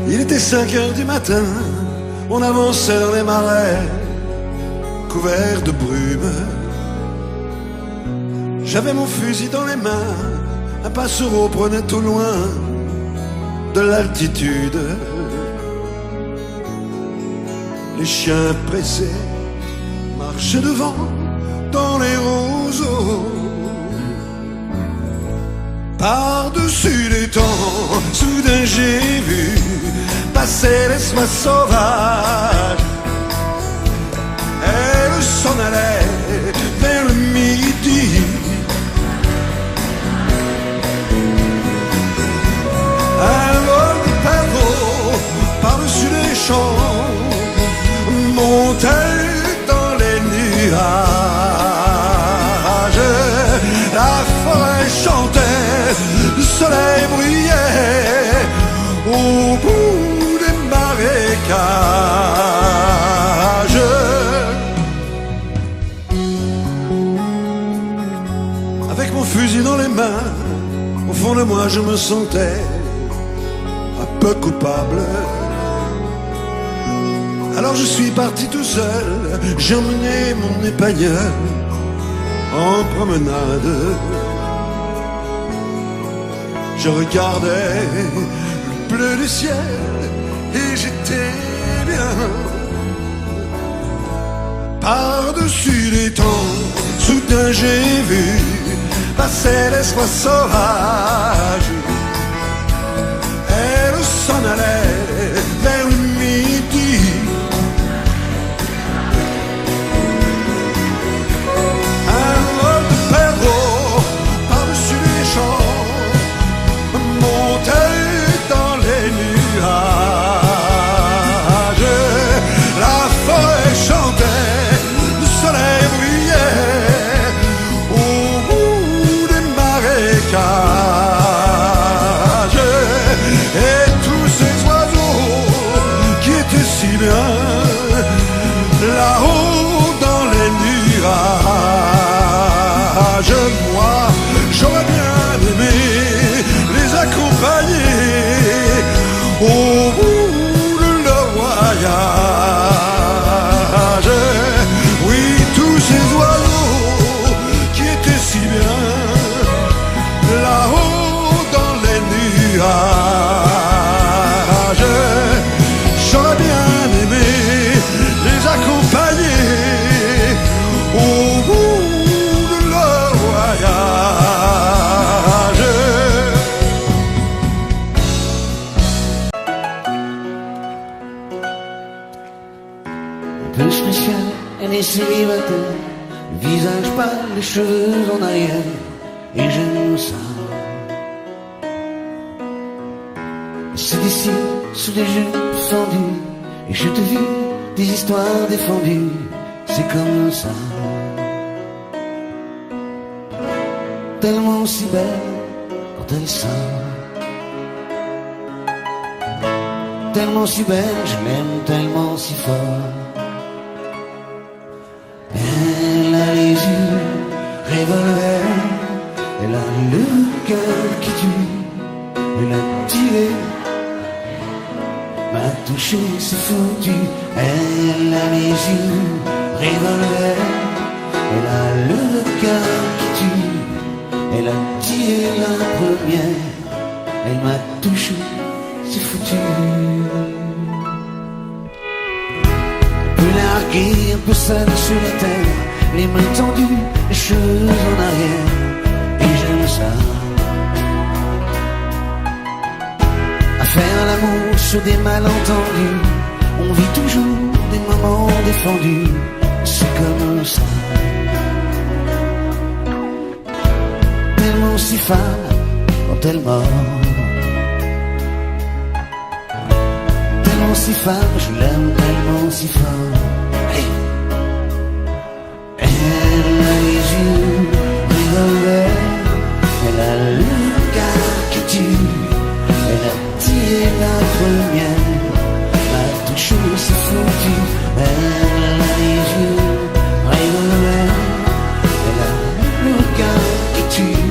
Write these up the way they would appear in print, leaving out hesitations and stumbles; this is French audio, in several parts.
Il était 5 heures du matin, on avançait dans les marais, couverts de brume. J'avais mon fusil dans les mains, un passereau prenait au loin de l'altitude. Les chiens pressés marchaient devant dans les roseaux. Par-dessus les temps, soudain j'ai vu passer l'espoir sauvage. Elle s'en allait vers le midi. Un vol de pavot par-dessus les champs montait dans les nuages. La forêt chantait, le soleil brillait au bout des marécages. Avec mon fusil dans les mains, au fond de moi je me sentais un peu coupable. Alors je suis parti tout seul, j'ai emmené mon épagneul en promenade. Je regardais le bleu du ciel et j'étais bien. Par-dessus les temps, soudain j'ai vu passer l'espoir sauvage. Elle s'en allait vers le midi. Un vol de perdreaux par-dessus les champs montait dans les nuages. La forêt chantait, le soleil brillait au bout des marécages. Et tous ces oiseaux qui étaient si bien là-haut dans les nuages. Moi, j'aurais bien aimé les accompagner au bout de leur voyage. Oui, tous ces oiseaux qui étaient si bien là-haut dans les nuages. J'aurais bien aimé les accompagner au bout de leur voyage. Un peu spécial, elle est célibataire, le visage pâle, les cheveux en arrière, et j'aime ça. C'est d'ici, sous des jupes fendues, et je te vis des histoires défendues, c'est comme ça. Tellement si belle quand elle sort, tellement si belle, je l'aime tellement si fort. Elle a les yeux revolver, elle a le cœur qui tue, elle a tiré, m'a touché, c'est foutu. Elle a les yeux revolver, elle a le cœur qui tue, elle a tiré la première, elle m'a touché, c'est foutu. Un peu largué, un peu seul sur la terre, les mains tendues, les cheveux en arrière, et j'aime ça. À faire l'amour sur des malentendus, on vit toujours des moments défendus, c'est comme ça. Tellement si femme quand elle mord, tellement si femme, je l'aime tellement si fort. Hey. Elle a les yeux revolver, elle a le cœur qui tue, elle a tiré la première, m'a touché, c'est foutu. Elle a les yeux revolver, elle a le cœur qui tue,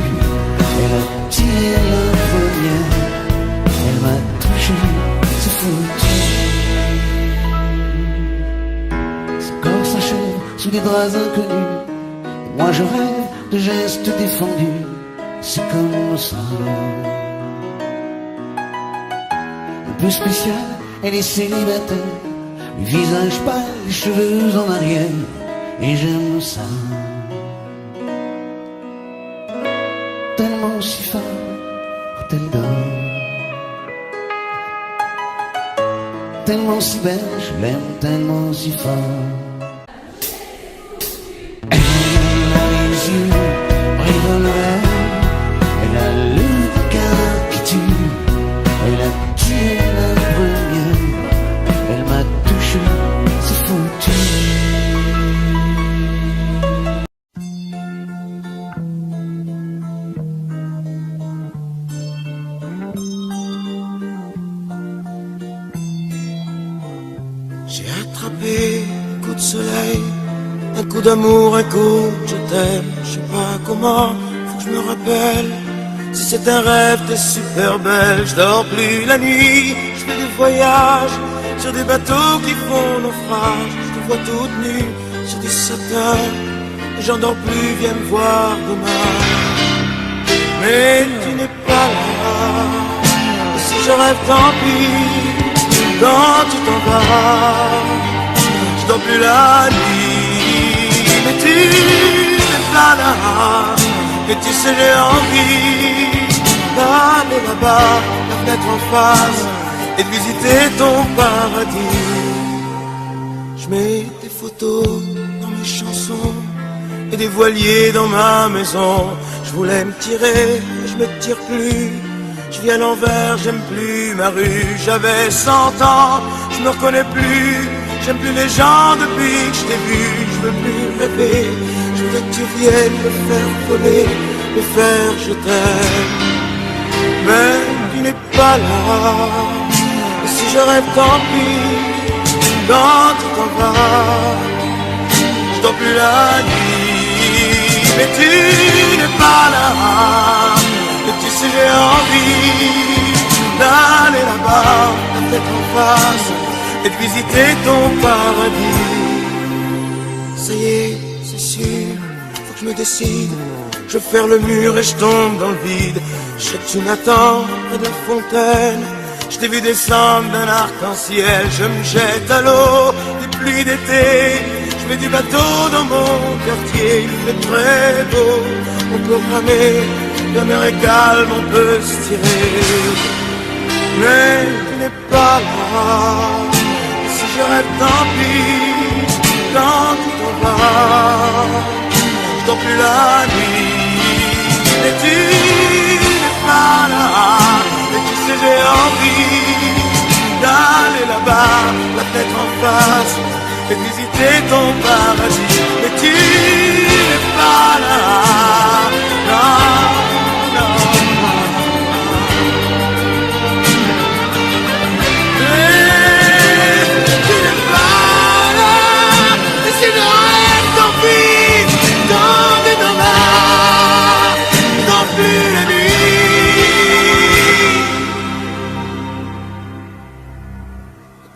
elle a tiré la première, elle m'a touché, c'est foutu. des draps inconnus. Et moi je rêve de gestes défendus. C'est comme nos salons. Un peu spécial, elle est célibataire. Le visage pâle, les cheveux en arrière. Et j'aime ça. Tellement si fort quand elle dort. Tellement si belle, je l'aime tellement si fort. Elle a les yeux revolver. Elle a le regard qui tue. Elle a tué la première. Elle m'a touché, c'est foutu. J'ai attrapé un coup de soleil, un coup d'amour, un coup de je t'aime. Je sais pas comment, faut que je me rappelle. Si c'est un rêve, t'es super belle. Je dors plus la nuit, je fais des voyages sur des bateaux qui font naufrage. Je te vois toute nue sur des satins. Et j'en dors plus, viens me voir demain. Mais tu n'es pas là. Et si je rêve, tant pis. Quand tu t'en vas, je dors plus la nuit. Mais tu n'es pas là. Et tu sais j'ai envie d'aller là-bas, la fenêtre en face, et de visiter ton paradis. Je mets des photos dans mes chansons et des voiliers dans ma maison. Je voulais me tirer, mais je me tire plus. Je vis à l'envers, j'aime plus ma rue. J'avais 100 ans, je me reconnais plus. J'aime plus les gens depuis que je t'ai vu. Je veux plus rêver, je veux que tu viennes me faire voler, me faire je t'aime. Mais tu n'es pas là. Et si je rêve, tant pis. Quand tu t'en vas, je dors plus la nuit. Mais tu n'es pas là. Et tu sais j'ai envie d'aller là-bas, la tête en face, et de visiter ton paradis. Ça y est, c'est sûr, faut que je me décide. Je ferme le mur et je tombe dans le vide. Je sais que tu m'attends près de la fontaine. Je t'ai vu descendre d'un arc-en-ciel. Je me jette à l'eau des pluies d'été. Je mets du bateau dans mon quartier. Il fait très beau, on peut ramer. La mer est calme, on peut se tirer. Mais tu n'es pas là. Et si je rêve, tant pis. Quand tu t'en vas, je dors plus la nuit. Mais tu n'es pas là. Et tu sais j'ai envie d'aller là-bas, la tête en face, et visiter ton paradis. Mais tu n'es pas là. Non.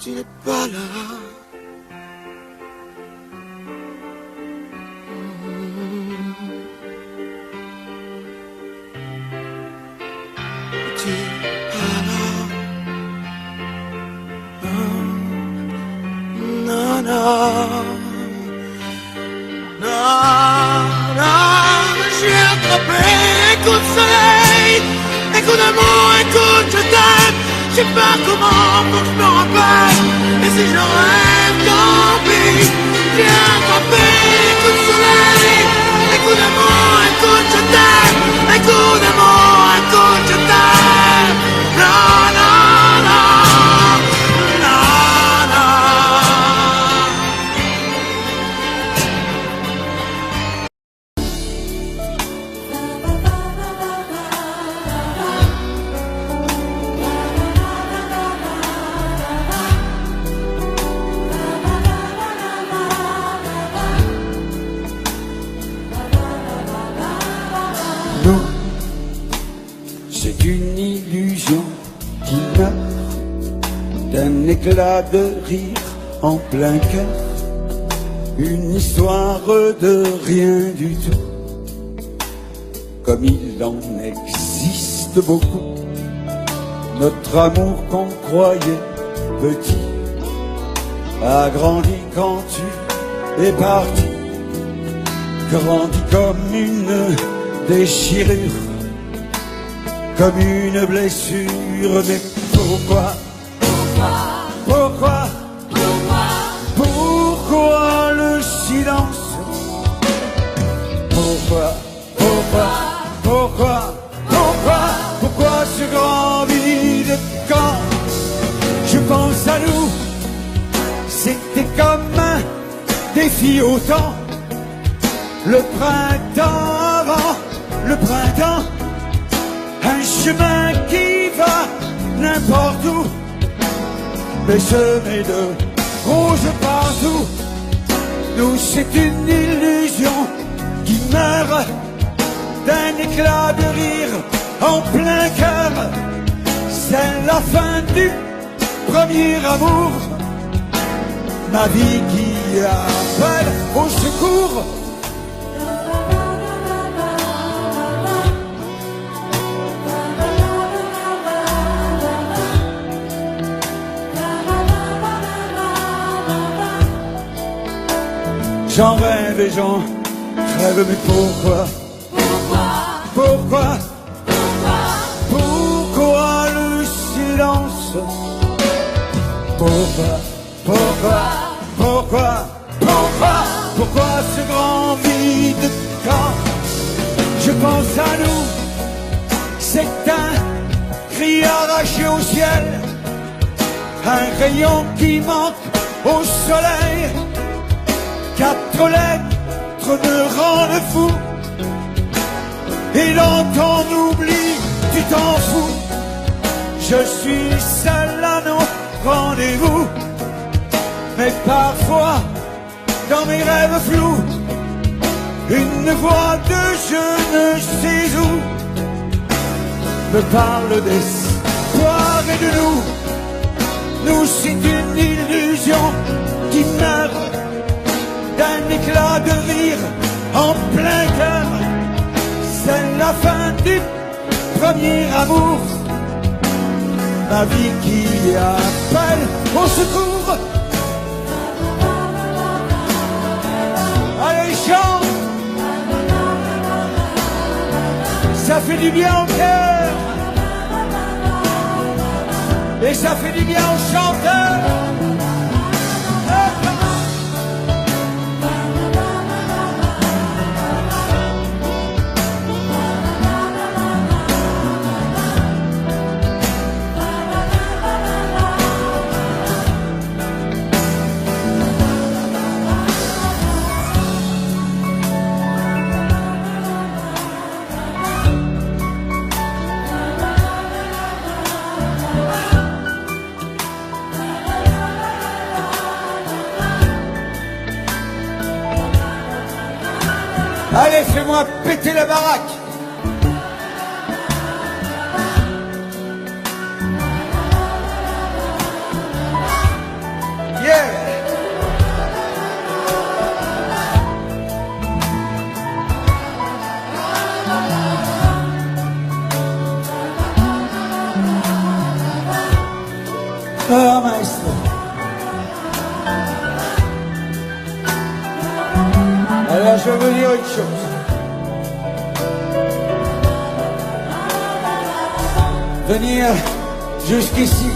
Tu n'es pas là. Tu n'es pas là. Non, non, non, j'ai attrapé un coup de soleil, un coup d'amour, un coup de je t'aime. Je sais pas comment, faut que je me rappelle. Et si je rêve, tant pis. J'ai attrapé un coup de soleil, un coup d'amour, un coup de je t'aime. Un coup d'amour, un coup de je t'aime. Non, non, non, non, non. Non, c'est une illusion qui meurt d'un éclat de rire en plein cœur. une histoire de rien du tout. Comme il en existe beaucoup, notre amour qu'on croyait petit a grandi quand tu es parti, grandi comme une déchirure, comme une blessure. Mais pourquoi, pourquoi, pourquoi le silence? Pourquoi, pourquoi ce grand vide quand je pense à nous? C'était comme un défi au temps, le printemps avant le printemps, un chemin qui va n'importe où, mais semé de roses partout. Nous c'est une illusion qui meurt d'un éclat de rire en plein cœur. C'est la fin du premier amour, ma vie qui appelle au secours. J'en rêve et j'en rêve, mais pourquoi? Pourquoi le silence? Pourquoi ce grand vide quand je pense à nous? C'est un cri arraché au ciel, un rayon qui manque au soleil. 4 lettres me rendent fou, et dans ton oubli, tu t'en fous. Je suis seul à nos rendez-vous, mais parfois, dans mes rêves flous, une voix de je ne sais où me parle d'espoir et de nous. Nous, c'est une illusion qui meurt d'un éclat de rire en plein cœur. C'est la fin du premier amour, ma vie qui appelle au secours. Allez, chante, ça fait du bien au cœur, et ça fait du bien aux chanteurs. Allez, fais-moi péter la baraque. Yeah. Ah, maestro. Alors je veux dire une chose. Venir jusqu'ici,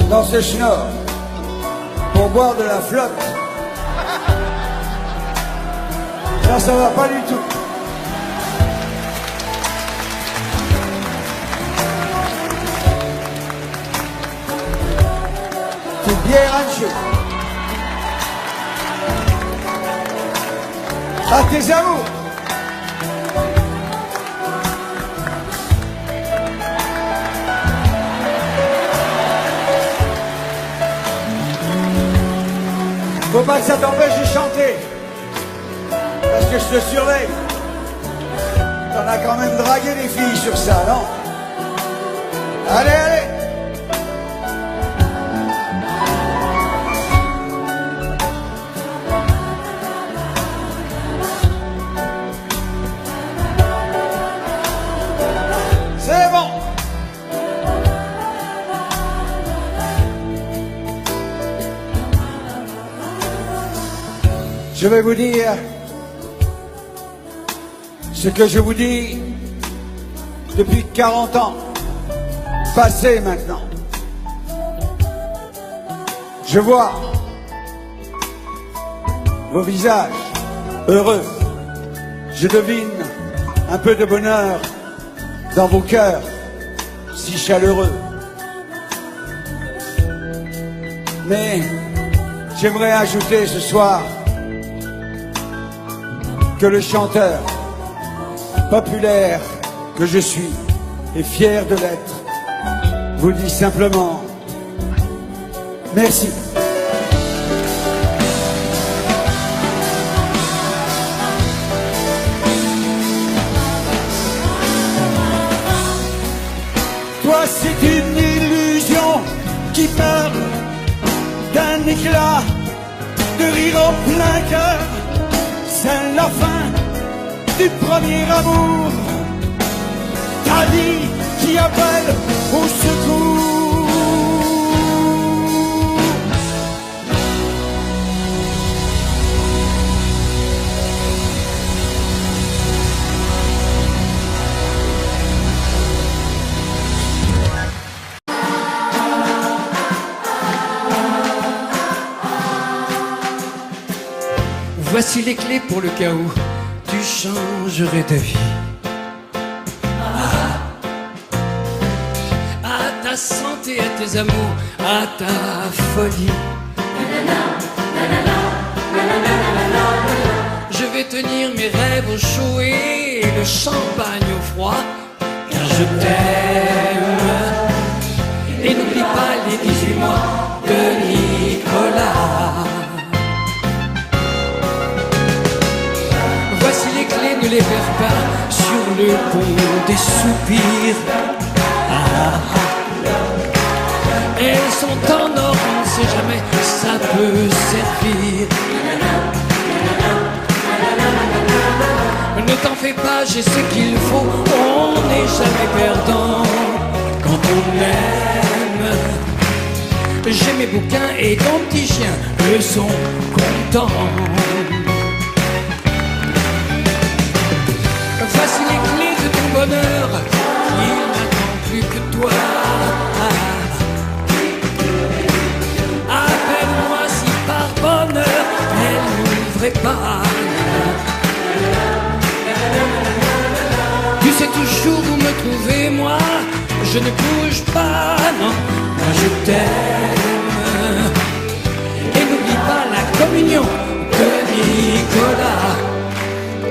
dans ce schnorr, pour boire de la flotte, ça va pas du tout. C'est bien ranché. À tes amours. Faut pas que ça t'empêche de chanter, parce que je te surveille. T'en as quand même dragué des filles sur ça, non? Allez, allez. Je vais vous dire ce que je vous dis depuis 40 ans, passé maintenant. Je vois vos visages heureux. Je devine un peu de bonheur dans vos cœurs si chaleureux. Mais j'aimerais ajouter ce soir que le chanteur populaire que je suis et fier de l'être vous dit simplement merci. Toi, c'est une illusion qui meurt d'un éclat de rire au plein cœur. C'est la fin du premier amour. Ta vie qui appelle au secours. Voici les clés pour le cas où tu changerais ta vie. À ta santé, à tes amours, à ta folie. Je vais tenir mes rêves au chaud et le champagne au froid, car je t'aime. Et n'oublie pas les 18 mois de Nicolas. Voici les clés, ne les perds pas sur le pont des soupirs. Elles sont en or, on ne sait jamais, ça peut servir. Ne t'en fais pas, j'ai ce qu'il faut, on n'est jamais perdant quand on aime. J'ai mes bouquins et ton petit chien, eux sont contents. Voici les clés de ton bonheur, il n'attend plus que toi. Appelle-moi si par bonheur elle n'ouvrait pas. Tu sais toujours où me trouver, moi je ne bouge pas, non, moi je t'aime. Et n'oublie pas la communion de Nicolas.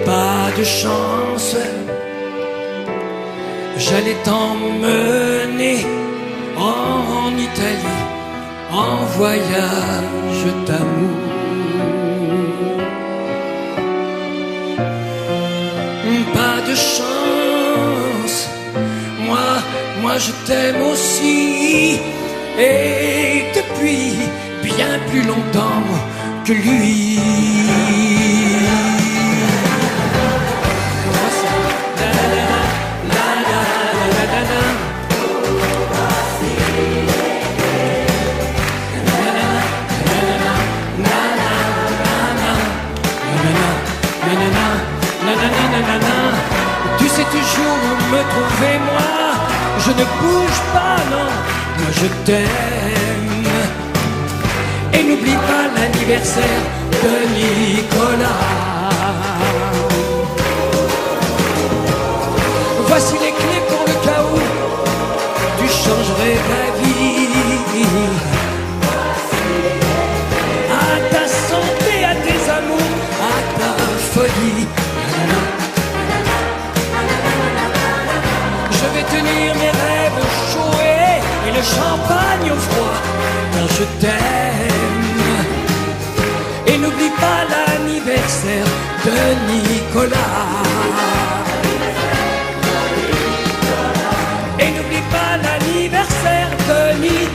Pas de chance, j'allais t'emmener en Italie, en voyage d'amour. Pas de chance, moi je t'aime aussi, et depuis bien plus longtemps que lui. Tu sais toujours où me trouver, moi je ne bouge pas, non, moi je t'aime. Et n'oublie pas l'anniversaire de Nicolas. Voici les clés pour le cas où tu changerais ta vie. À ta santé, à tes amours, à ta folie. Je vais tenir mes rêves au chaud et le champagne au froid, car je t'aime. Et n'oublie pas l'anniversaire de Nicolas. Et n'oublie pas l'anniversaire de Nicolas.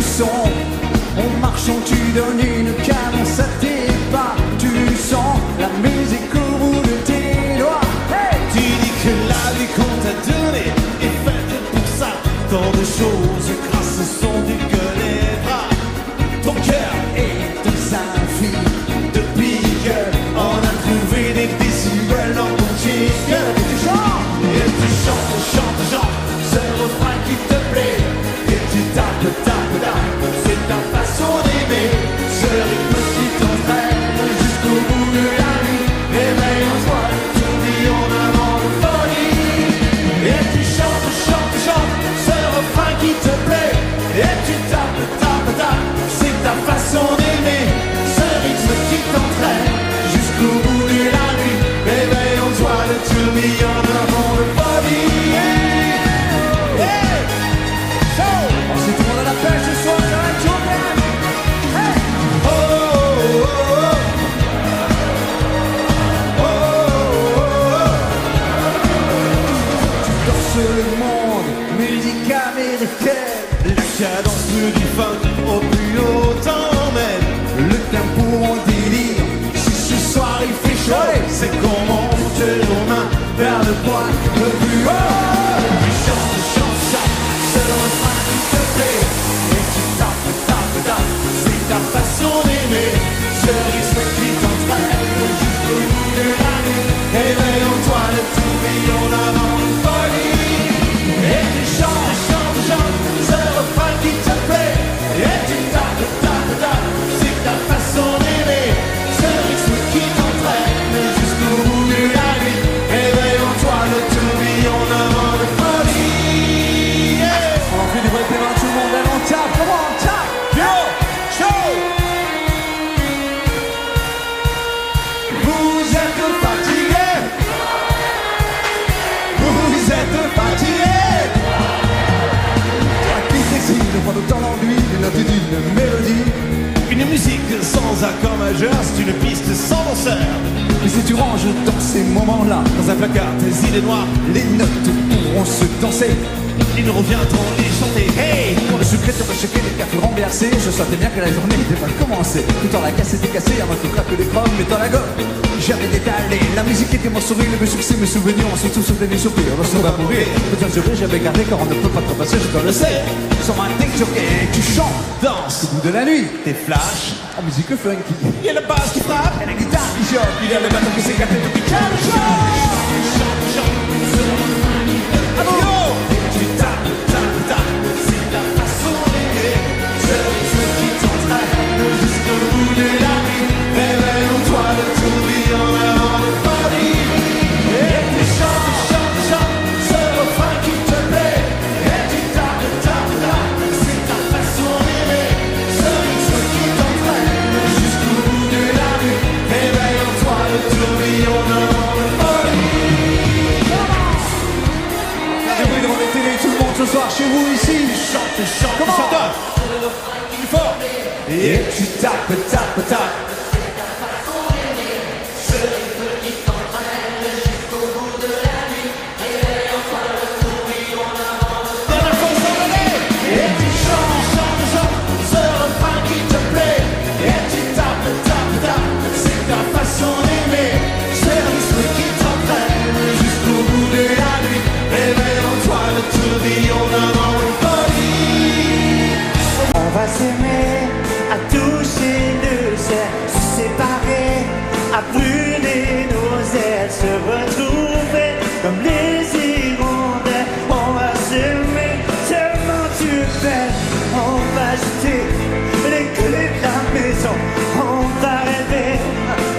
son. En marchant tu donnes une cadence à tes pas. Tu sens la musique au bout de tes doigts. Hey, Tu dis que la vie qu'on t'a donnée est faite pour ça. Tant de choses grâce au son du que les bras. Ton cœur et de sa fille. depuis que on a trouvé des décibels dans ton jingle. Et tu chantes. Et tu chantes, chantes, chantes ce refrain qui te plaît. Et tu tapes, tapes, tapes, c'est ta façon d'aimer. Ce rythme qui t'entraîne jusqu'au bout de la nuit. Réveille en toi le tourbillon d'un vent de folie. Et tu chantes, chantes, chantes ce refrain qui te plaît. Et tu tapes, tapes, tapes, c'est ta façon d'aimer. Ce rythme qui t'entraîne jusqu'au bout de la nuit. Réveille en toi le tourbillon d'un vent de folie. Hey! Show! On s'est tout le monde à la pêche ce soir, ça va être chaud, man. Hey, Oh, oh, oh, oh. Oh, oh, danse le monde, musique américaine. La cadence du funk au plus haut t'emmène. Le tempo en délire. Si ce soir il fait chaud, Ouais. c'est qu'on monte nos mains vers le point le plus haut. Tu chantes, chantes, chantes, c'est le refrain qui te plaît. Et tu tapes, tapes, tapes, c'est ta façon d'aimer. Ce rythme qui t'entraîne jusqu'au bout de la nuit. Éveille en toi le tourbillon d'un vent de folie. Et tu chantes, chantes, chantes, c'est le refrain qui te plaît. Et tu tapes, tapes, tapes, c'est ta façon d'aimer. Ce rythme qui t'entraîne jusqu'au bout de la nuit. Éveille en toi le tourbillon d'un vent de folie. Yeah. On fait du vrai périn, tout le monde, allez, on tape, comment on tape. Yo, show. Vous êtes fatigué. Vous êtes fatigué. La piste excite, de prendre autant l'ennui, des notes d'une mélodie. Une musique sans accord majeur, c'est une piste sans danseur. Et si tu ranges dans ces moments-là, Dans un placard, tes idées noires, les notes pourront se danser. ils nous reviendront les chanter. Hey! Pour le secret, on va choquer les cafés renversés. Je sentais bien que la journée était pas commencée. Tout en la casse était cassée, un autre craque des chromes, mais dans la gomme. J'avais détalé, la musique était mon sourire, mes succès, mes souvenirs, ensuite tout sauté des soupirs. Le son va mourir, peut-être je j'avais gardé car on ne peut pas trop passer, je dois le sais. Sans un texte, et tu chantes, Danse, au bout de la nuit, tes flashs. en musique funky. Il y a la basse qui frappe, Et la guitare qui choque, il y a le bateau qui s'écarte et tout qui calme. Chante, chante, yo! Tu tapes, tapes, tapes, c'est ta façon d'aimer. Ce rythme qui t'entraîne jusqu'au bout de la nuit. Réveille en toi le tourbillon d'un vent de folie. Et tu chantes, chantes, chantes, ce refrain qui te plaît. Et tu tapes, tapes, tapes, c'est ta façon d'aimer. Ce rythme qui t'entraîne jusqu'au bout de la nuit. Réveille en toi le tourbillon d'un vent de folie. Du bruit devant les télés, tout le monde ce soir chez vous ici. Chante, chante, Comment? chante. Plus fort. Et tu tapes, tapes, tapes. Dernière fois, on s'en allait. Et tu chantes, chantes, chantes, ce refrain qui te plaît. Et tu tapes, tapes, tapes, c'est ta façon d'aimer. Ce rythme qui t'entraîne jusqu'au bout de la nuit. Réveille en toi le tourbillon d'un vent de folie. On va s'aimer, à toucher le ciel, se séparer, à brûler nos ailes, se retrouver comme les hirondelles. On va s'aimer, tellement tu es belle. On va jeter les clés de la maison. On va rêver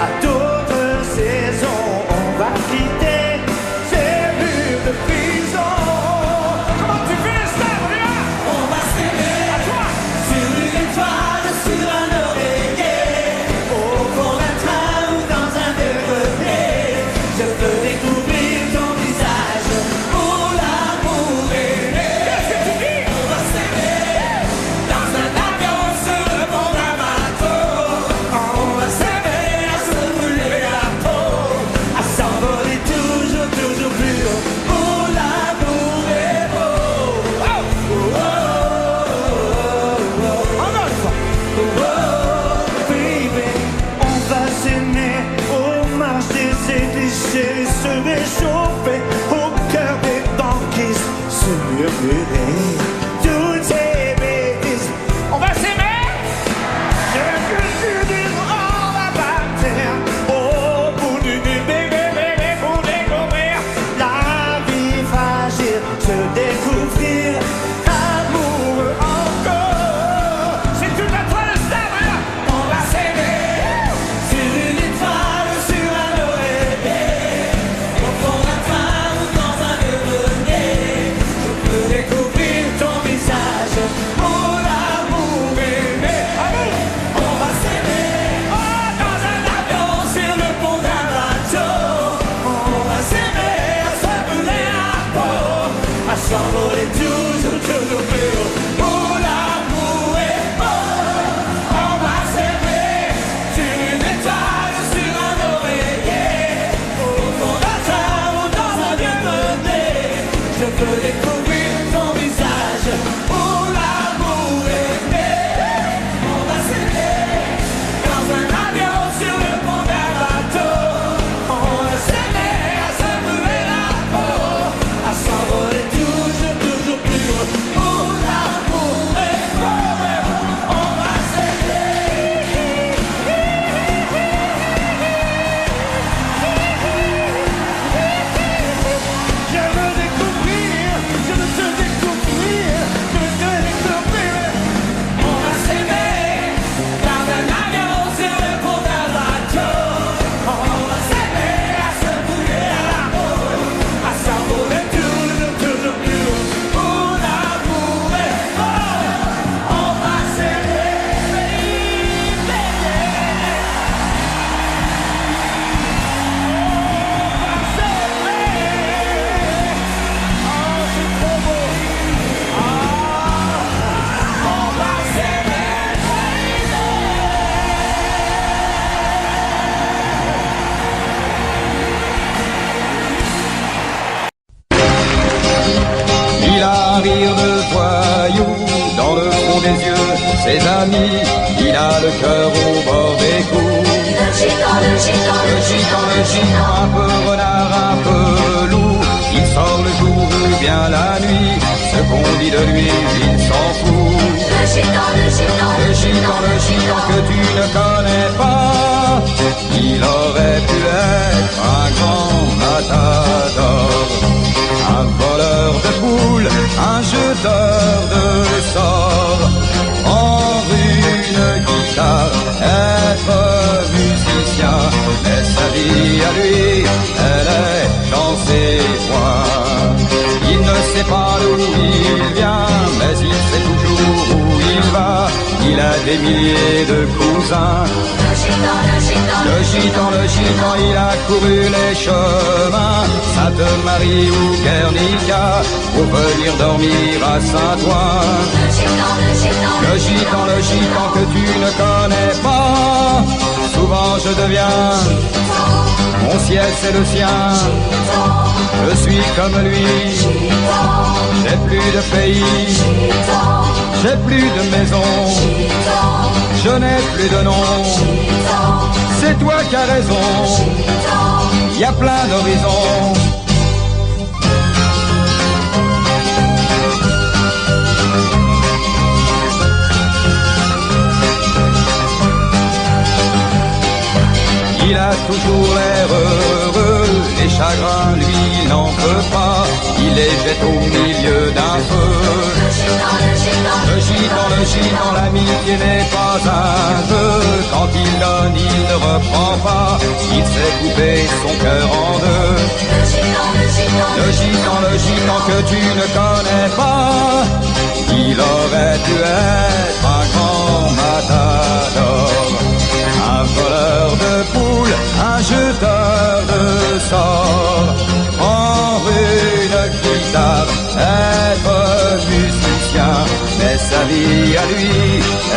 à d'autres saisons. On va quitter ces murs de prison. Comment tu fais ça, on va s'aimer à toi. ami, il a le cœur au bord des coups. Le gitan, Le gitan, un peu renard, un peu loup. Il sort le jour ou bien la nuit, ce qu'on dit de lui, il s'en fout. le gitan que tu ne connais pas, il aurait pu être un grand matador, un voleur de poules, un jeteur de sorts. Prendre une guitare, être musicien, mais sa vie à lui, elle est dans ses doigts. Il ne sait pas d'où il vient, mais il sait toujours où il va. Il a des milliers de cousins. Le gitan, il a couru les chemins, Sainte-Marie ou Guernica, pour venir dormir à Saint-Ouen. Le gitan que tu ne connais pas, souvent je deviens, mon ciel c'est le sien. Je suis comme lui, j'ai plus de pays, j'ai plus de maison, je n'ai plus de nom. C'est toi qui as raison, il y a plein d'horizons. Il a toujours l'air heureux, les chagrins lui il n'en peut pas, il les jette au milieu d'un feu. Le gitan, l'amitié n'est pas un jeu, quand il donne il ne reprend pas, il sait couper son cœur en deux. Le gitan que tu ne connais pas, il aurait dû être un grand matador, un voleur de poules, un jeteur de sorts. Prendre une guitare, être musicien, mais sa vie à lui,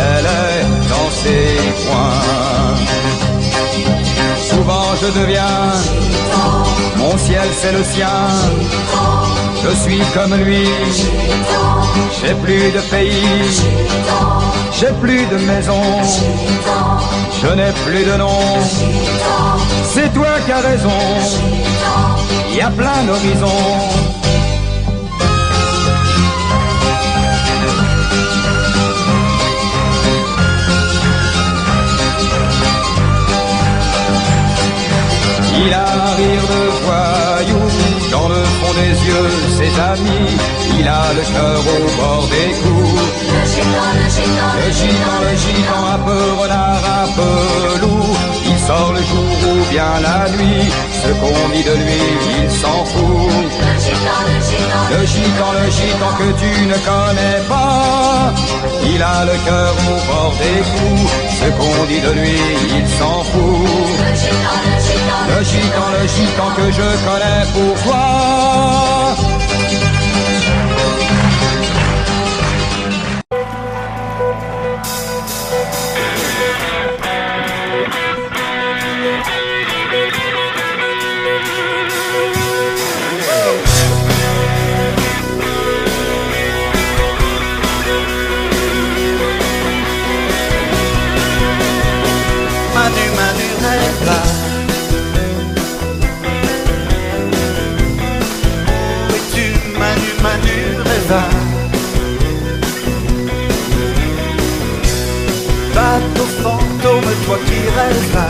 elle est dans ses coins. Souvent je deviens, mon ciel c'est le sien. Je suis comme lui, j'ai plus de pays, j'ai plus de maison, je n'ai plus de nom. C'est toi qui as raison, il y a plein d'horizons. Il a un rire de voyou, dans le fond des yeux ses amis, il a le cœur au bord des coups. Le gitan, un peu renard, un peu loup, il sort le jour ou bien la nuit, ce qu'on dit de lui, il s'en fout. Le gitan que tu ne connais pas, il a le cœur au bord des coups, ce qu'on dit de lui, il s'en fout. Le gitan que je connais pourquoi. Manu, rêve là. Où es-tu, Manu, rêve là. Bateau fantôme, toi qui rêves là.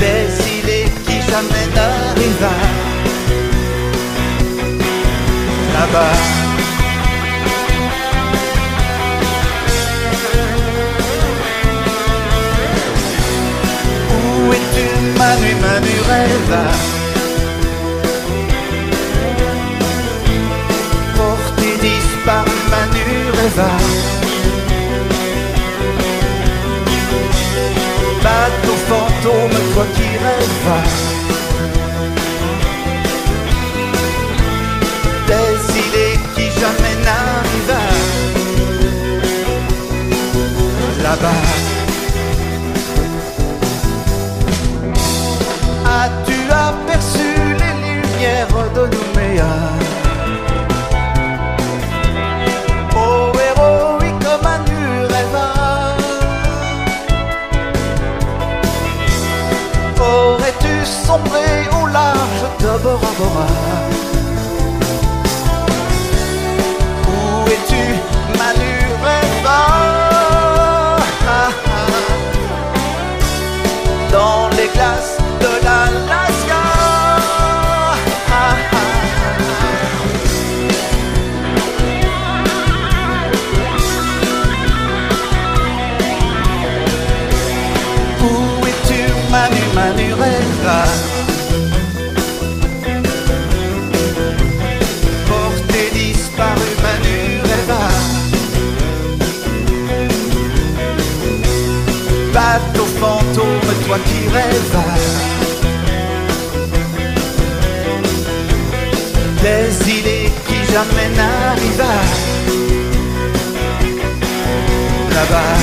Des îles qui jamais n'arrivent là-bas. Où es-tu, Manu, rêve là. Porté disparu, Manu, rêve là. Bateau fantôme, toi qui rêves là. Des idées qui jamais n'arrivent là-bas. As-tu aperçu les lumières de Nouméa? fera. Où es-tu, Manu Rêva? Dans les glaces de l'Alaska. Où es-tu, Manu, Manu Rêva? Porté disparu, Manu Rêva. Bateau fantôme, toi qui rêves. Des idées qui jamais n'arrivent. Là-bas.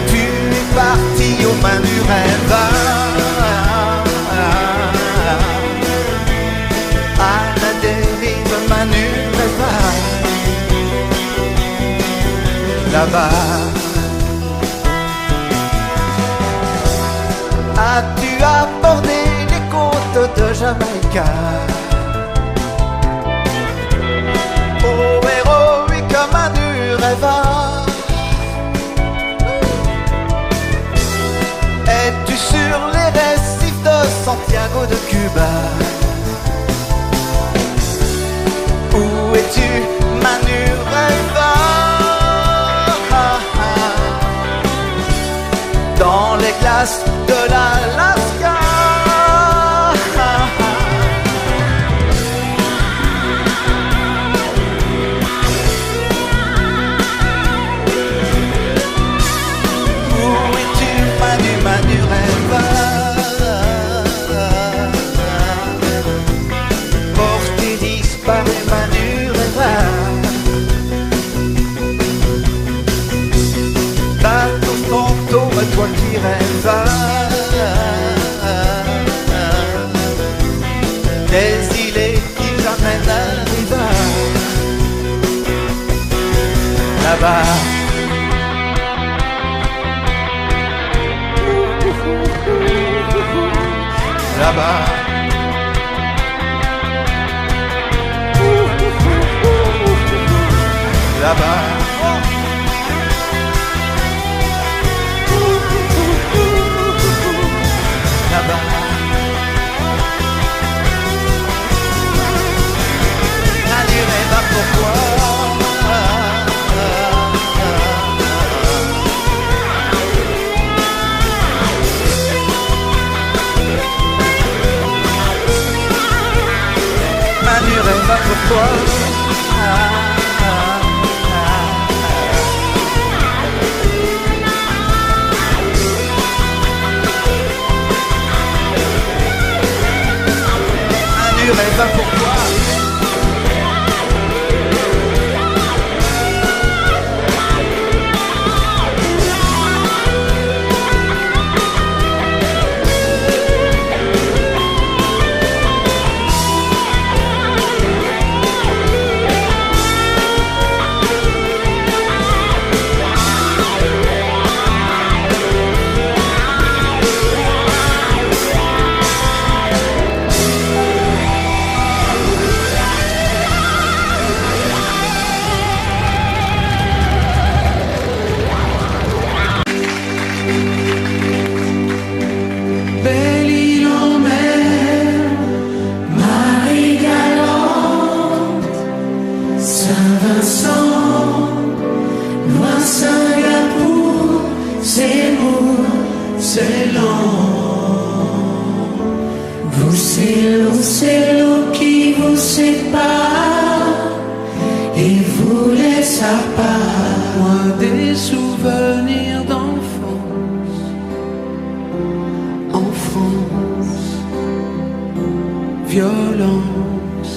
Tu es parti au Manu Rêva. À la dérive, Manu Rêva. Là-bas. As-tu abordé les côtes de Jamaïca? Oh, héroïque Manu Rêva. Es-tu sur les récifs de Santiago de Cuba? Où es-tu, Manu Rêva? Dans les glaces de l'Alaska. Où es-tu, Manu, Manu Rêva? Porté disparu, Manu Rêva. Bateau fantôme, toi qui rêves. Des îles qui jamais n'arrivent. Là-bas. Là-bas. Là-bas. Là-bas. Manu Rêva, pourquoi? Manu Rêva, pourquoi? Manu Rêva, pourquoi? C'est l'eau qui vous sépare et vous laisse à part. Loin des souvenirs d'enfance, en France, violence,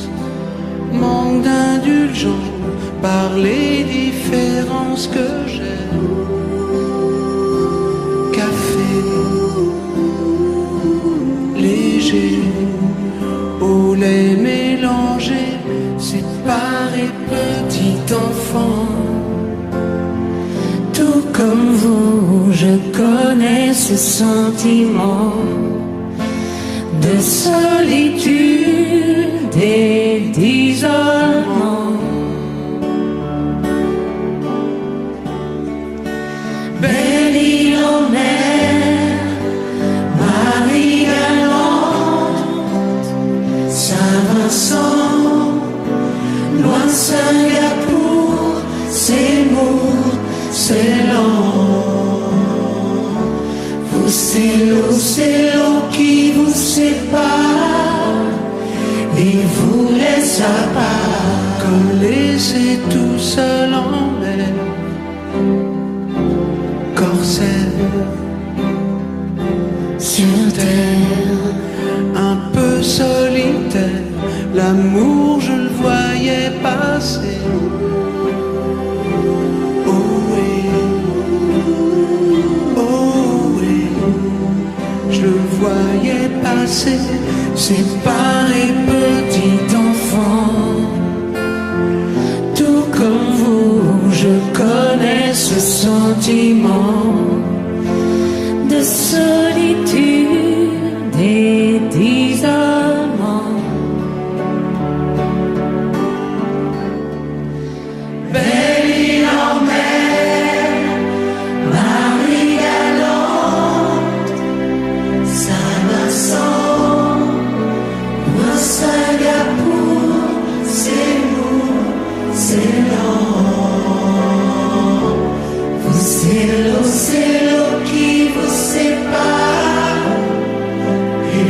manque d'indulgence par les différences que j'ai. Café léger, au lait mélangé, séparé petit enfant, tout comme vous. ce sentiment de solitude et d'isolement. Belle île en mer, Marie galante, Saint-Vincent, loin de Singapour, c'est lourd, c'est lent. Vous, c'est l'eau qui vous sépare et vous laisse à part, comme laissé tout seul en mer. Corsaire sur terre, un peu solitaire, l'amour je le voyais passer. Oh oui, je le voyais passer, séparé petit enfant. Tout comme vous, je connais ce sentiment de solitude et d'isolement. Belle île en mer, Marie galante, Saint-Vincent, loin Singapour, c'est lourd, c'est lent. Vous, c'est l'eau qui vous sépare et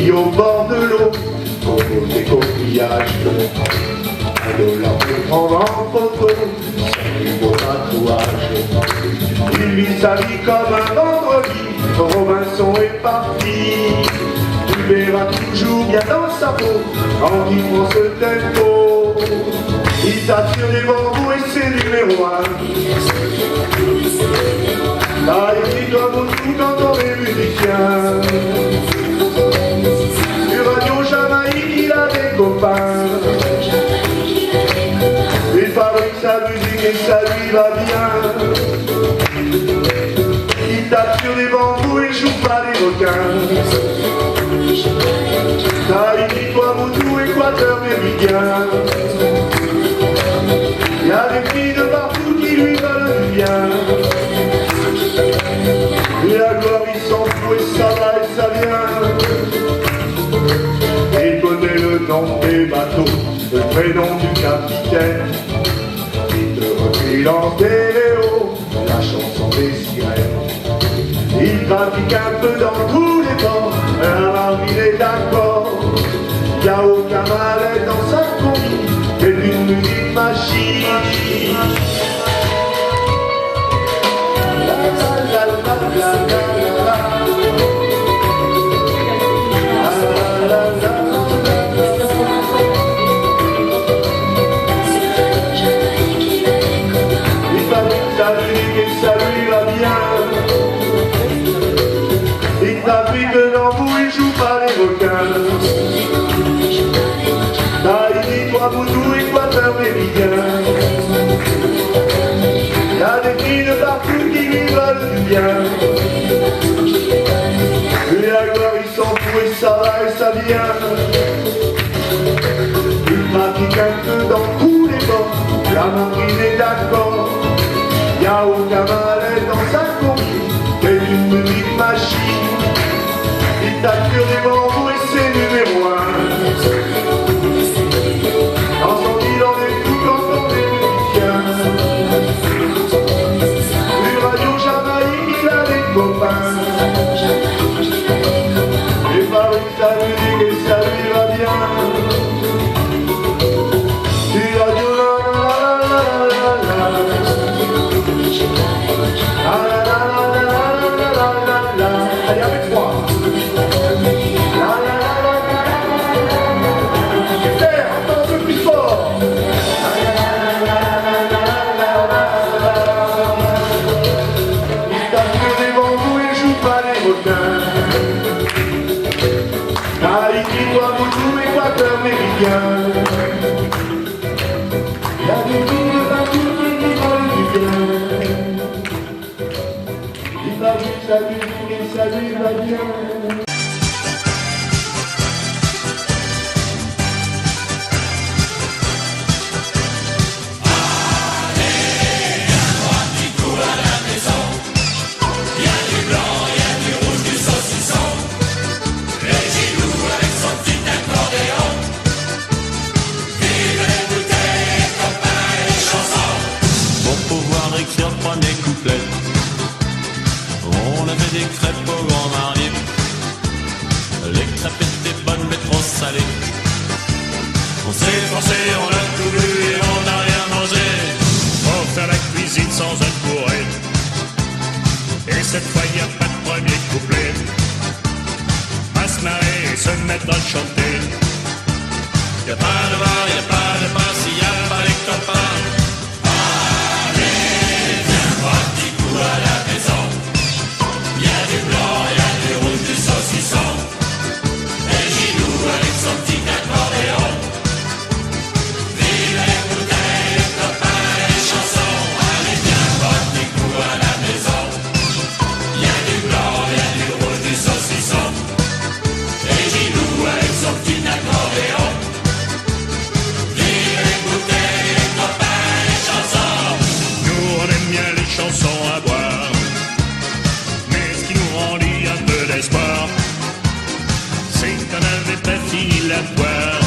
Au bord de l'eau, compose des coquillages. Un dollar pour prendre en photo, son plus beau tatouage. Il vit sa vie comme un vendredi, Robinson est parti. Tu verras toujours bien dans sa peau, quand il prend ce tempo. Il t'attire des bambous et c'est numéro 1. Ah, il doit beaucoup quand on est musicien. Il a des copains. Il fabrique sa musique et ça lui va bien. Il tape sur des bambous et joue pas les requins. Tahiti, Tuamotu, Équateur, méridien. Il y a des filles de partout qui lui veulent du bien. Et la gloire il s'en fout et ça va et ça vient. Il connaît le nom des bateaux, le prénom du capitaine. Il te refile en stéréo la chanson des sirènes. Il pratique un peu dans tous les ports, alors il est d'accord. Il n'y a aucun mal dans sa combi, c'est une musique machine. Ça lui va bien. Il t'applique l'embout, il joue pas les requins. Tahiti, toi, Ouagadougou, Équateur, Méridien. Y a des filles de partout qui lui veulent du bien. Et à gloire ils s'en foutent et ça va et ça vient. Il pratique un peu dans tous les bords, la marine est d'accord. Y a aucun malaise dans sa conquête, c'est une musique machine. Il tape que des bambous et c'est numéro 1. Ensemble il en est tout quand on est musicien. Du radio Jamaïque il a des copains. Et Paris sa musique et ça lui va bien. Du radio la la la la la la. La la la la la la la la la. Allez avec moi. La la la la la la la. Super, encore un peu plus fort. La la la la la la la la. Il tape que des bambous et joue pas les requins. Haïti, Ouagadougou, Équateur, Méridien. Y a des filles de partout qui lui veulent du bien. Il pratique sa musique et ça lui va bien. Pour pouvoir écrire premier couplet, on avait des crêpes au Grand Marnier. Les crêpes étaient bonnes mais trop salées. On s'est forcé, on a tout lu et on n'a rien mangé. Faut faire la cuisine sans un bourré. Et cette fois y a pas de premier couplet. À se marrer et se mettre à chanter. Y a pas de bar, y a pas de pain s'il y a pas les copains. À la maison, y a du blanc, y a du rouge, du saucisson. Et Gilou avec son petit accordéon. Vive les bouteilles, les copains et les chansons. Allez viens boire des coups à la maison. Y a du blanc, y a du rouge, du saucisson. Et Gilou avec son petit accordéon. Vive les bouteilles, les copains et les chansons. Nous on aime bien les chansons à boire. C'est qu'on avait pas fini la boire.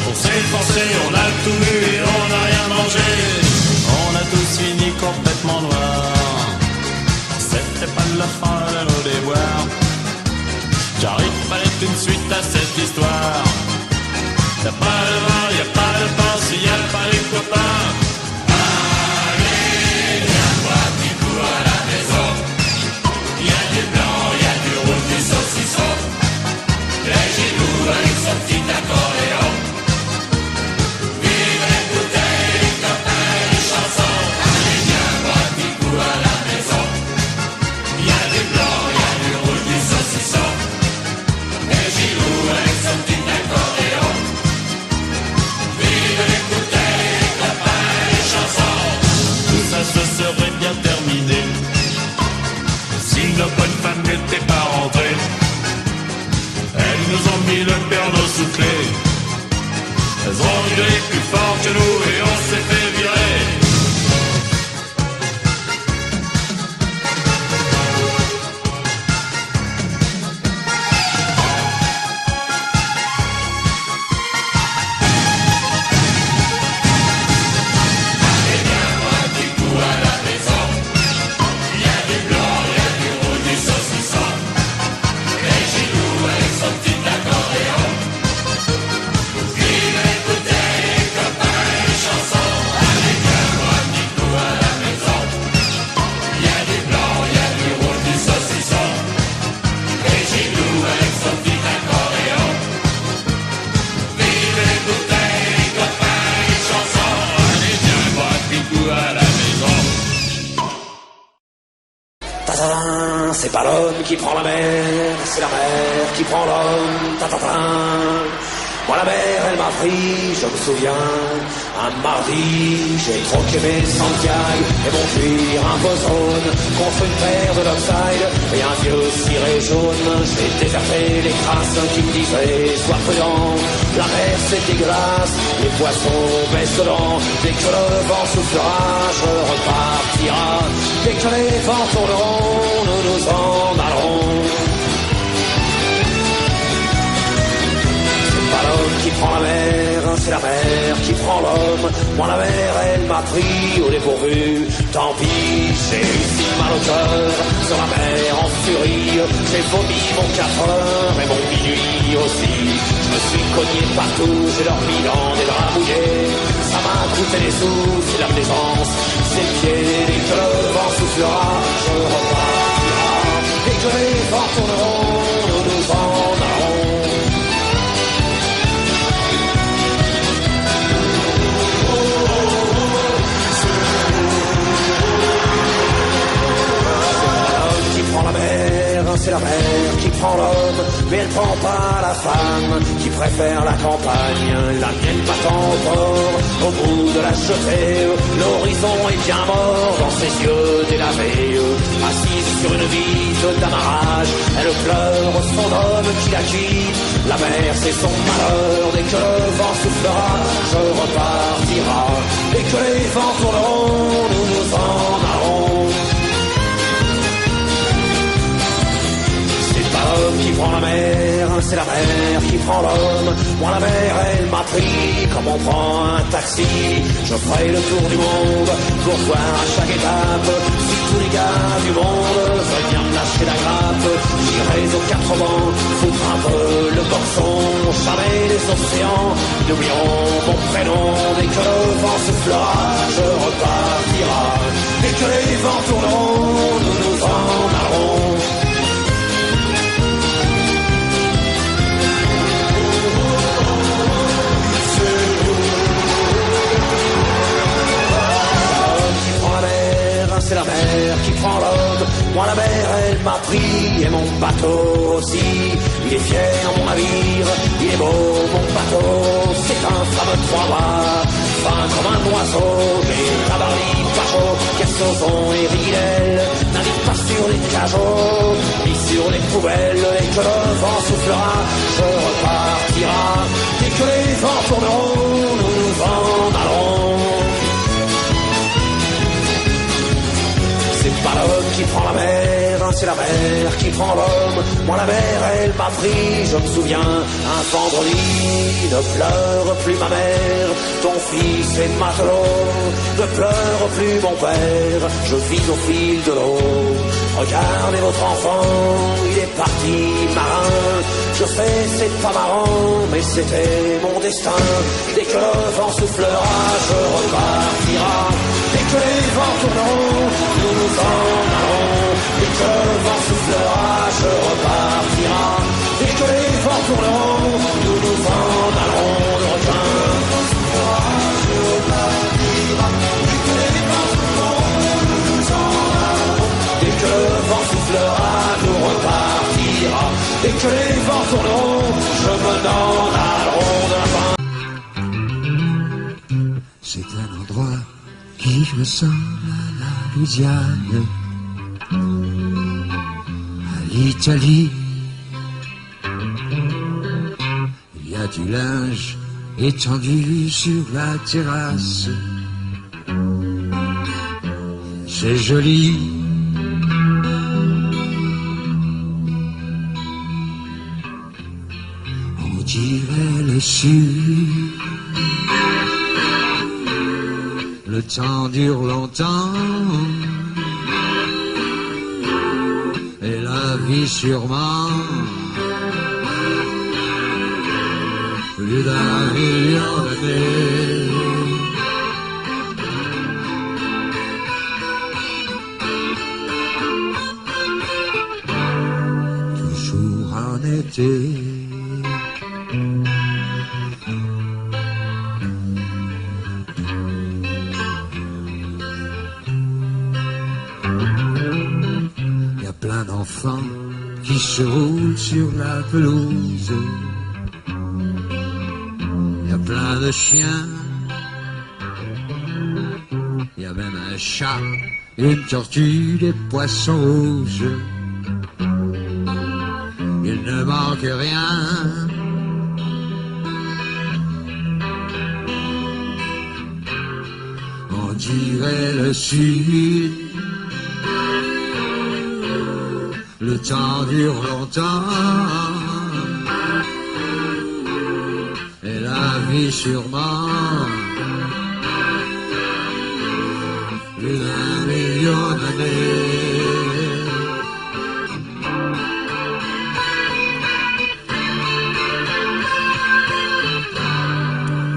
On s'est forcé, on a tout lu et on n'a rien mangé. On a tous fini complètement noirs. C'était pas la fin de nos déboires. J'arrive fallait une suite à cette histoire. Y'a pas de vin, y'a pas de pain s'il y a pas les copains. Allez, viens boire un petit coup à la maison. Y'a du blanc, y'a du rouge, du saucisson. Les Gilou avec son petit accordéon. Vive les bouteilles, les copains et les chansons. Allez viens boire un petit coup à la maison. Y'a du blanc, y'a du rouge, du saucisson. Les Gilou avec son petit accordéon. Vive les bouteilles, les copains et les chansons. Tout ça se serait bien terminé si nos bonnes femmes n'étaient pas rentrées. Elles nous ont mis le perno sous clé. Elles ont gueulé plus fort que nous et on s'est fait virer. Allez viens boire un petit coup à la maison. Y a du blanc, y a du rouge, du saucisson. Les Gilou avec son petit accordéon. Vive les bouteilles, les copains et les chansons. Allez viens boire un petit coup à la maison. Y a du blanc, y a du rouge, du saucisson. Les Gilou avec son petit accordéon. Vive les bouteilles, les copains et les chansons. Allez viens boire un petit coup à la maison. Ta-ta-ta, c'est pas l'homme qui prend la mer, c'est la mer qui prend l'homme. Ta-ta-ta, Moi la mer elle m'a pris, je me souviens. Un mardi, j'ai troqué mes Santiago et mon cuir un peu jaune contre une paire de Lopside et un vieux ciré jaune. J'ai déserté les crasses qui me disaient sois prudent. La mer c'est dégueulasse, les poissons baissent dedans. Dès que le vent soufflera, je repartira. Dès que les vents tourneront, nous nous en allerons. C'est pas l'homme qui prend la mer, c'est la mer qui prend l'homme. Moi la mer elle m'a pris au dépourvu. Tant pis, j'ai réussi mal au cœur. Sur la mer en furie, j'ai vomi mon 4 heures et mon minuit aussi. Je me suis cogné partout, j'ai dormi dans des draps mouillés. Ça m'a coûté des sous, c'est la plaisance. C'est le pied, dès que le vent soufflera, je repartira. Dès que les vents tourneront, nous nous en allerons. La mer, c'est la mer qui prend l'homme, mais elle prend pas la femme qui préfère la campagne. La mienne battant au port, au bout de la jetée, l'horizon est bien mort dans ses yeux délavés. Assise sur une vitre d'amarrage, elle pleure son homme qui la quitte. La mer c'est son malheur, dès que le vent soufflera, je repartira. Dès que les vents tourneront, nous nous en allerons. L'homme qui prend la mer, c'est la mer qui prend l'homme. Moi la mer elle m'a pris comme on prend un taxi. Je ferai le tour du monde pour voir à chaque étape si tous les gars du monde veulent bien me lâcher la grappe. J'irai aux 4 vents, foutre un peu le boxon. Jamais les océans n'oublieront mon prénom. Dès que le vent soufflera, je repartira. Dès que les vents tourneront, nous nous en allerons. C'est la mer qui prend l'homme. Moi la mer elle m'a pris et mon bateau aussi. Il est fier mon navire, il est beau mon bateau. C'est un fameux 3-mâts, fin comme un oiseau. Les tabarlis pas chauds, Kersozon et Rigel naviguent pas sur les cajots ni sur les poubelles. Et que le vent soufflera, je repartira. Dès que les vents tourneront, nous nous en allerons. C'est pas l'homme qui prend la mer, c'est la mer qui prend l'homme. Moi la mer elle m'a pris, je me souviens, un vendredi. Ne pleure plus ma mère, ton fils est matelot. Ne pleure plus mon père, je vis au fil de l'eau. Regardez votre enfant, il est parti marin. Je sais c'est pas marrant, mais c'était mon destin. Dès que le vent soufflera, je repartira. Dès que les vents tourneront, nous nous en allerons. Dès que le vent soufflera, je repartira. Dès que les vents tourneront, nous nous en allerons. Le requin soufflera, je repartira. Dès que les vents tourneront, nous nous en allerons. Dès que le vent soufflera, nous repartira. Dès que les vents tourneront, je me n'en allerons de la fin. C'est un endroit qui ressemble à la Louisiane, à l'Italie. Il y a du linge étendu sur la terrasse. C'est joli. On dirait le sud. Le temps dure longtemps, et la vie sûrement. Plus d'un million d'années. Toujours en été. Plein d'enfants qui se roulent sur la pelouse. plein de chiens. Il y a même un chat, une tortue, des poissons rouges. Il ne manque rien. On dirait le sud. Le temps dure longtemps. Et la vie sûrement. Plus d'1 million d'années.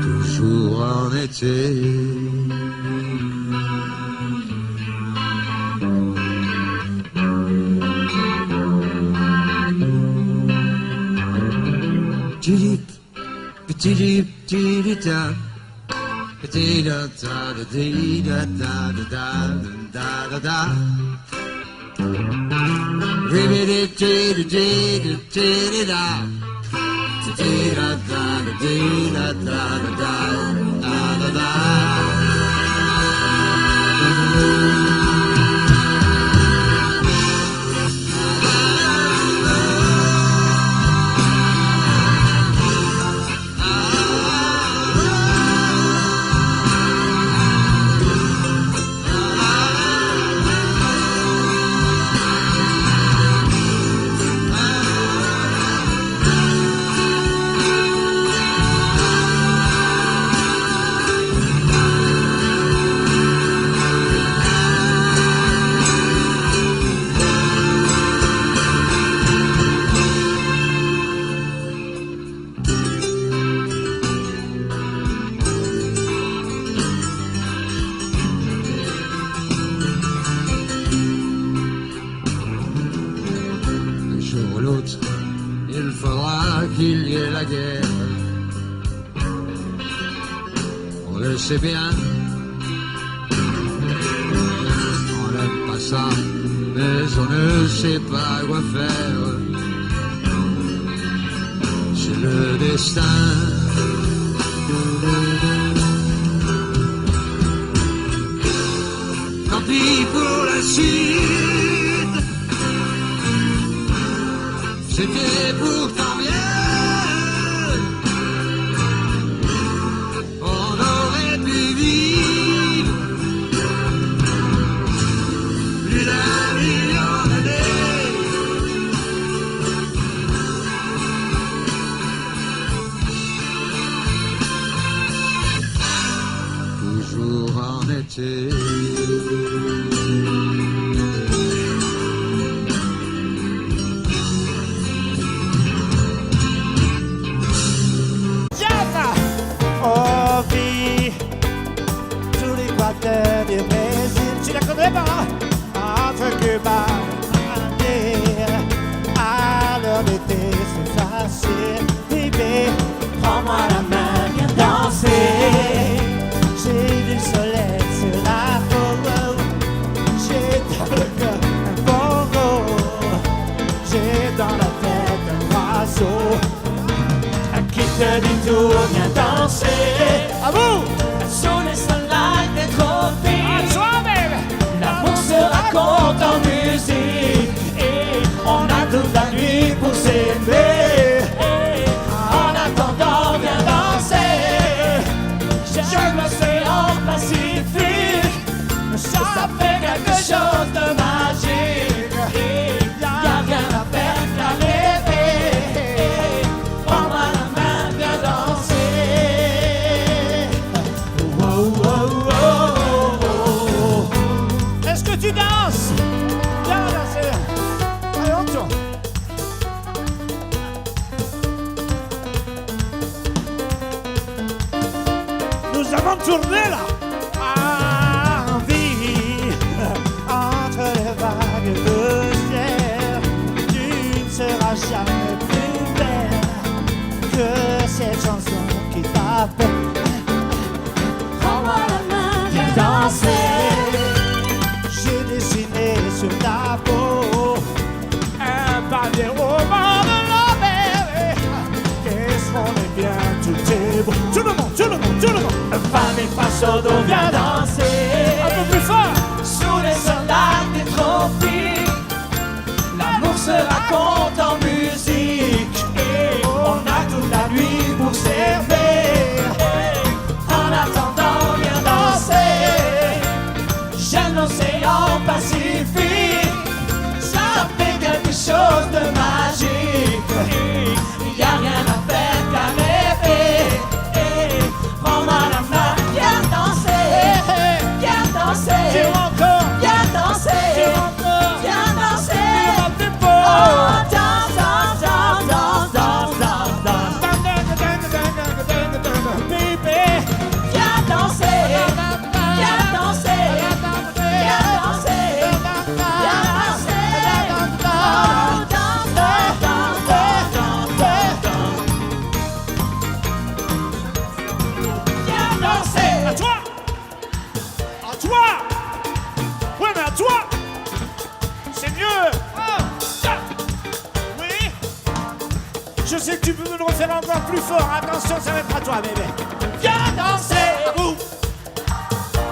Toujours en été. Tidip, tidip, tidita. Da da da da da da da da da. Ribbidi diddy diddy diddy da. Da da da da da da da. Il faudra qu'il y ait la guerre. On le sait bien. On n'aime pas ça, mais on ne sait pas quoi faire. C'est le destin. Tant pis pour la Suisse. C'était pourtant bien. On aurait pu vivre plus d'1 million d'années. Toujours en été. Du Brésil, tu la connais pas? Entre Cuba et à l'heure d'été, c'est facile. Bébé, prends-moi la main, viens danser. J'ai du soleil sur la peau. J'ai dans le cœur un bongo. J'ai dans la tête un oiseau. Qui te dit tout, viens danser. À vous! Soon as the light est trop vite. L'amour se raconte en musique. Et on a toute la nuit pour s'aimer. En attendant, viens danser. J'aime l'océan Pacifique. Ça fait quelque chose de magique. Y'a rien à faire qu'à rêver. Prends-moi la main, viens danser. Est-ce que tu danses? Viens danser. Allez, on tourne. Nous avons tourné là. Envie entre les vagues de ciel. Tu ne seras jamais plus belle que cette chanson qui t'appelle. Prends-moi la main, viens danser. J'ai dessiné sur ta peau un palier roman de la mer. Qu'est-ce qu'on est bien, tout est beau. Tout le monde. tout le monde. Femme Fasodo, viens danser. Un peu plus fort. Sous les soldats des tropiques, l'amour se raconte en musique. Et on a toute la nuit pour servir. En attendant, viens danser. J'aime l'océan Pacifique. Ça fait quelque chose de magique. Y a rien à faire qu'à rêver. Prends-moi la main, viens danser. Viens danser. Viens encore. Viens danser. Viens danser. Oh, danse, danse, danse, danse, danse, danse, danse. Baby, viens danser. Viens danser. Viens danser. Viens danser. Oh, danse, danse, danse, danse, danse. Viens danser. À toi. À toi. Ouais, mais à toi. C'est mieux. Oui. Je sais que tu peux me le refaire encore plus fort. Attention, ça va être à toi, bébé. Viens danser. Ouh.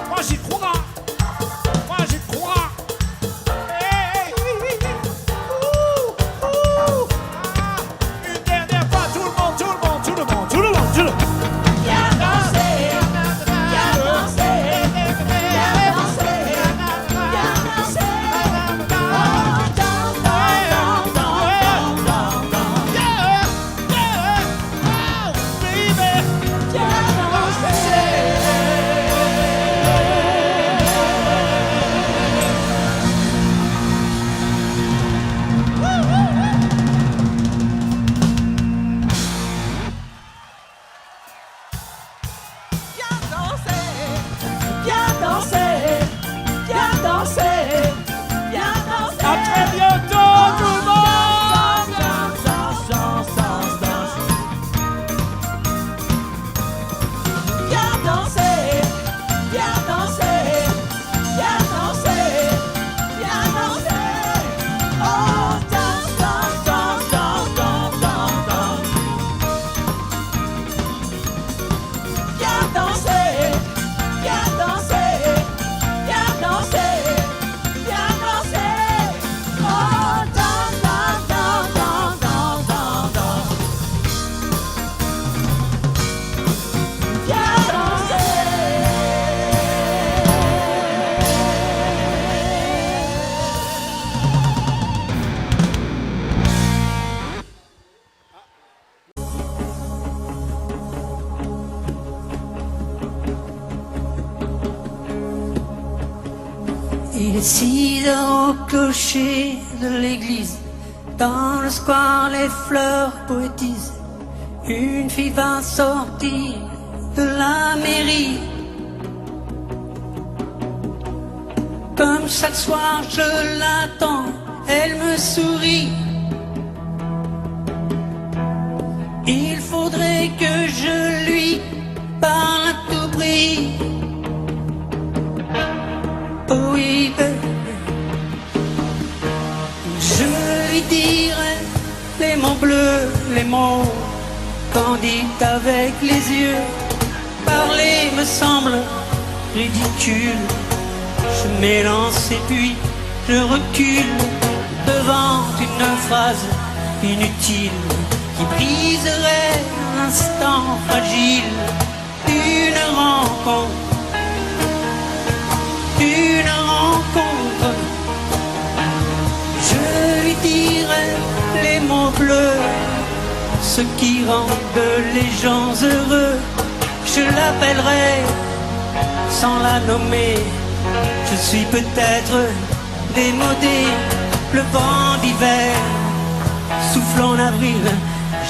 Moi, j'y crois. Moi, j'y crois. Hey. Ouh. Ouh. Ah. Une dernière fois, tout le monde, tout le monde, tout le monde, tout le monde, tout le monde. Viens danser. Viens danser. Viens danser. Viens danser. Oh, danse, danse, danse, danse, danse, danse. Yeah, yeah. Oh, baby. Viens danser. Viens danser. Viens danser. Viens danser. Viens danser. À très bientôt, tout le monde. Danse, danse, danse, danse, danse. Viens danser. Viens danser. Viens danser. Viens danser. Oh, danse, danse, danse, danse, danse, danse, danse. Viens danser. Viens danser. Viens danser. Viens danser. Oh, danse, danse, danse, danse, danse, danse, danse. Viens danser. Il est 6 heures au clocher de l'église. Dans le square, les fleurs poétisent. Une fille va sortir de la mairie. Comme chaque soir, je l'attends, elle me sourit. Il faudrait que je lui parle à tout prix. Oh oui, je lui dirai les mots bleus, les mots candides avec les yeux. Parler me semble ridicule. Je m'élance et puis je recule devant une phrase inutile qui briserait l'instant fragile d'une rencontre. Une rencontre, je lui dirai les mots bleus, ce qui rendent les gens heureux. Je l'appellerai sans la nommer. Je suis peut-être démodé, le vent d'hiver souffle en avril.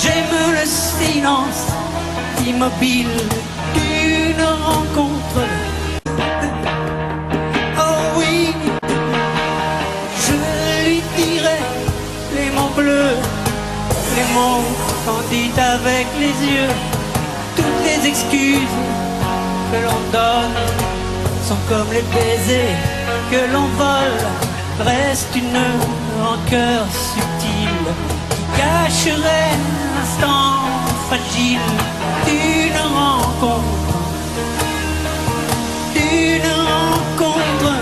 J'aime le silence immobile d'une rencontre. Les mots candides avec les yeux. Toutes les excuses que l'on donne sont comme les baisers que l'on vole. Reste une rancœur subtile qui cacherait l'instant fragile d'une rencontre. une rencontre,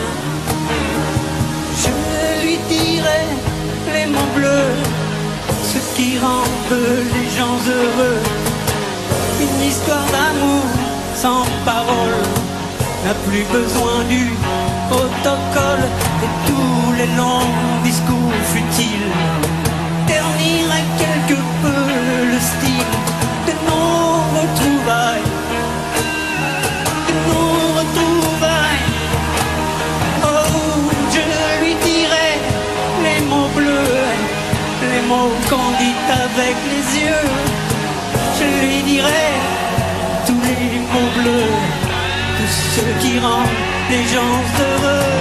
je lui dirai les mots bleus, ce qui rend les gens heureux. Une histoire d'amour sans parole n'a plus besoin du protocole, et tous les longs discours futiles terniraient quelque peu le style de nos retrouvailles. Oh, je lui dirai les mots bleus, les mots qu'on dit avec les yeux. Je lui dirai tous les mots bleus, tout ce qui rend les gens heureux.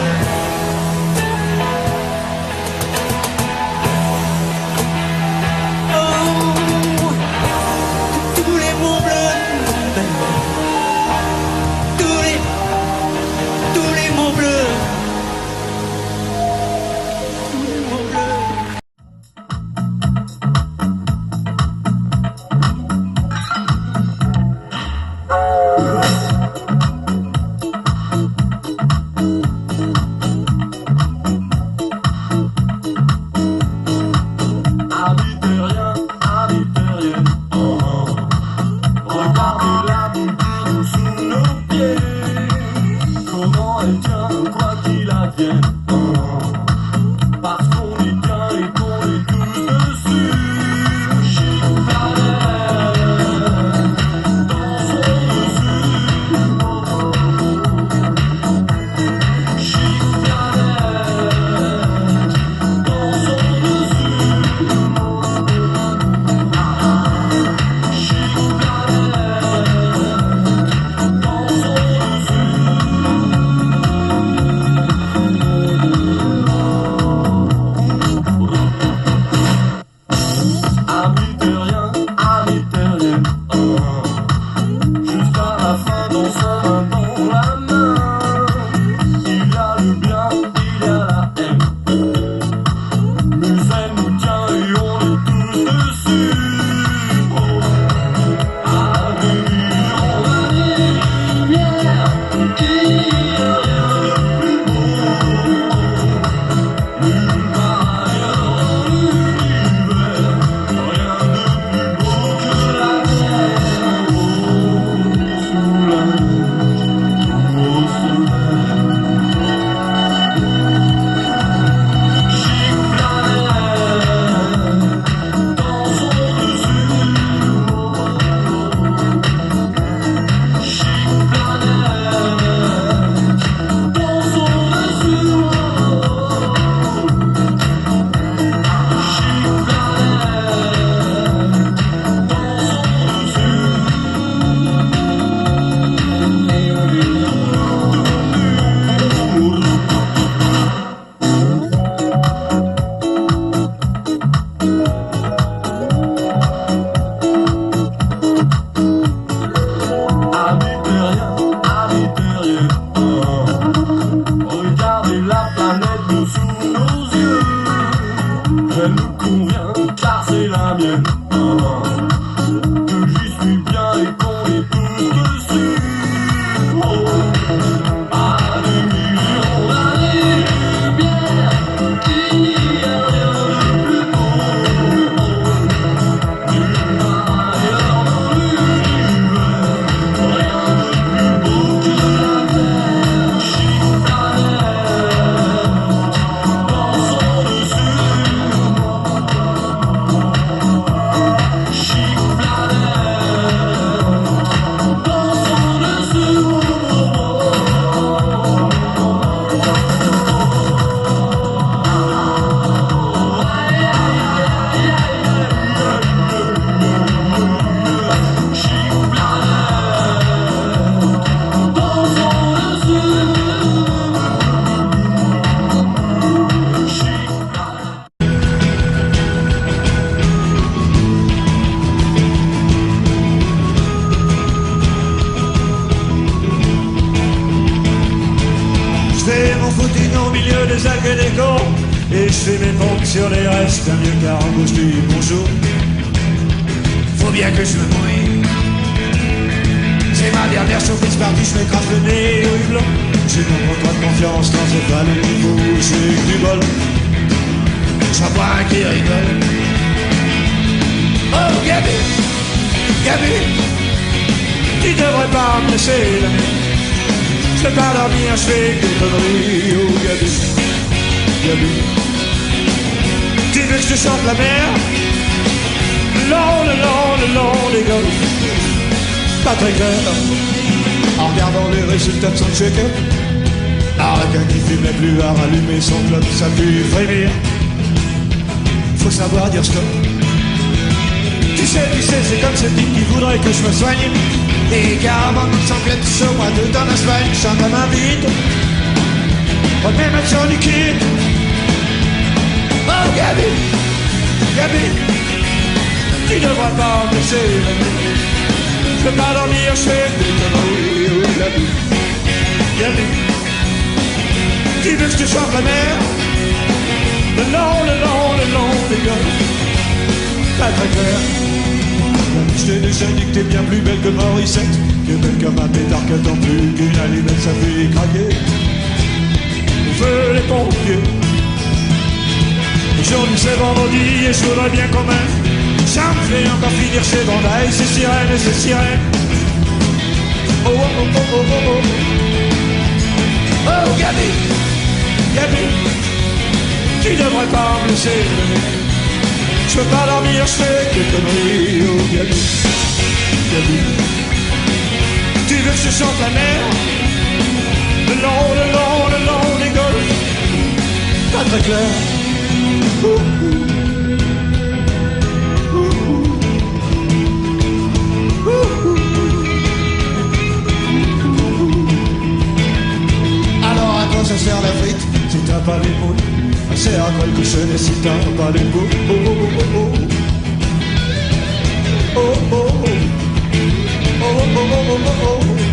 Oh, tous les mots bleus, tous les mots bleus. des algues et des cons, et je fais mes pompes sur les restes d'un vieux cargo, je dis bonjour. Faut bien que je me mouille, c'est ma dernière surprise partie, je m'écrase le nez au hublot. confiance quand c'est pas le niveau, c'est que du bol. J'en vois un qui rigole. Oh Gabi, Gabi, tu devrais pas me laisser la nuit. Je peux pas dormir, je fais des conneries. Oh Gabi, Gabi, tu veux que je te chante la mer? Le long des golfs, pas très clair. En regardant les résultats de son check-up, un qui fumait plus à rallumer son club, ça pue frémir. Faut savoir dire stop. Tu sais, c'est comme cette type qui voudrait que je me soigne. Et carrément comme sans clé sur moi de dans la semaine, chante à ma vite. Remets ma sur liquide. Oh Gabi, Gabi, tu devrais pas me laisser la nuit. Je peux pas dormir, je fais des conneries. Oh Gabi, Gabi, tu veux que je te chante la mer? Le long des golfs, pas très clair. Je t'ai déjà dit que t'es bien plus belle que Morissette, que belle comme un pétard qui attend plus qu'une allumette, ça fait craquer. On veut les pompiers. Aujourd'hui c'est vendredi et je voudrais bien quand même. Ça me fait encore finir ces bandailles, ces sirènes et ces sirènes. Oh oh oh oh oh oh oh. Oh Gabi, Gabi, tu devrais pas me laisser le nez. Je peux pas dormir, je fais des conneries. Oh Gabi, Gabi, tu veux que je chante la mer? Le long des golfs, pas très clair. Alors à quoi ça sert la frite si t'as pas les mots? Ça sert à quoi le cochonnet si t'as pas les mots? Oh oh oh oh oh oh oh oh oh oh oh oh oh oh.